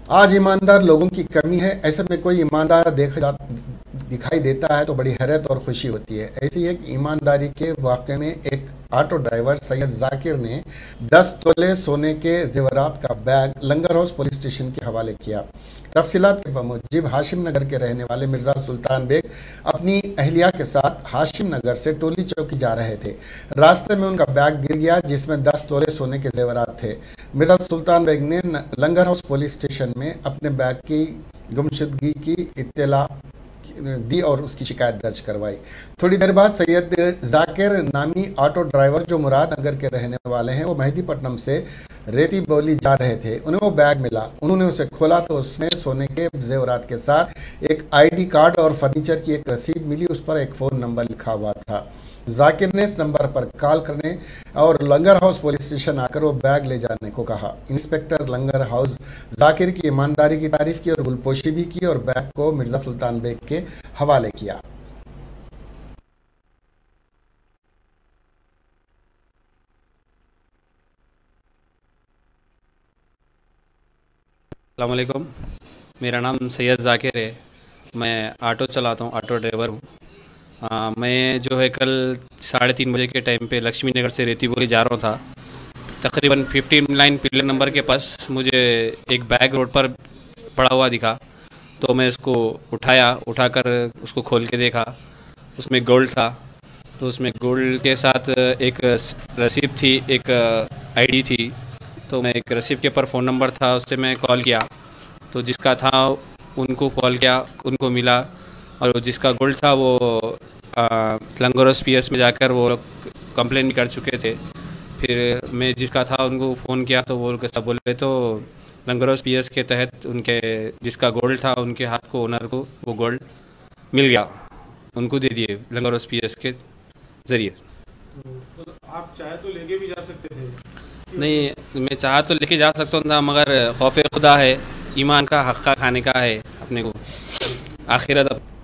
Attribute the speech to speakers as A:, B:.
A: आज ईमानदार लोगों की कमी है। ऐसे में कोई ईमानदार दिखाई देता है तो बड़ी हैरत और खुशी होती है। ऐसी एक ईमानदारी के वाक़े में एक ऑटो ड्राइवर सैयद जाकिर ने 10 तोले सोने के जेवरात का बैग लंगर हाउस पुलिस स्टेशन के हवाले किया। तफसीलात के मुजिब हाशिम नगर के रहने वाले मिर्ज़ा सुल्तान बेग अपनी अहलिया के साथ हाशिम नगर से टोली चौकी जा रहे थे। रास्ते में उनका बैग गिर गया जिसमें 10 तोले सोने के जेवरात थे। मिर्ज़ा सुल्तान बेग ने लंगर हाउस पुलिस स्टेशन में अपने बैग की गुमशुदगी की इत्तला दी और उसकी शिकायत दर्ज करवाई। थोड़ी देर बाद सैयद जाकिर नामी ऑटो ड्राइवर जो मुरादनगर के रहने वाले हैं, वो मेहदीपट्टनम से रेती बोली जा रहे थे। उन्हें वो बैग मिला। उन्होंने उसे खोला तो उसमें सोने के जेवरात के साथ एक आईडी कार्ड और फर्नीचर की एक रसीद मिली। उस पर एक फ़ोन नंबर लिखा हुआ था। जाकिर ने इस नंबर पर कॉल करने और लंगर हाउस पुलिस स्टेशन आकर वो बैग ले जाने को कहा। इंस्पेक्टर लंगर हाउस जाकिर की ईमानदारी की तारीफ की और गुलपोशी भी की और बैग को मिर्ज़ा सुल्तान बेग के हवाले किया।
B: अस्सलाम वालेकुम। मेरा नाम सैयद जाकिर है। मैं ऑटो चलाता हूँ, ऑटो ड्राइवर हूँ। मैं जो है कल 3:30 बजे के टाइम पे लक्ष्मी नगर से रेती बोली जा रहा था। तकरीबन 59 पिलर नंबर के पास मुझे एक बैग रोड पर पड़ा हुआ दिखा, तो मैं उसको उठाकर उसको खोल के देखा। उसमें गोल्ड था, तो उसमें गोल्ड के साथ एक रसीद थी, एक आईडी थी। तो मैं एक रसीद के ऊपर फ़ोन नंबर था, उससे मैं कॉल किया, तो जिसका था उनको कॉल किया, उनको मिला। और जिसका गोल्ड था वो लंगोरस पीएस में जाकर वो कंप्लेन कर चुके थे। फिर मैं जिसका था उनको फ़ोन किया तो वो कैसा बोले, तो लंगोरस पीएस के तहत उनके जिसका गोल्ड था उनके हाथ को, ओनर को वो गोल्ड मिल गया, उनको दे दिए लंगोरस पीएस के ज़रिए।
C: तो आप चाहे तो लेके भी जा सकते थे।
B: नहीं, मैं चाहा तो लेके जा सकता था, मगर खौफ खुदा है, ईमान का हक़ खाने का है अपने को, आखिरत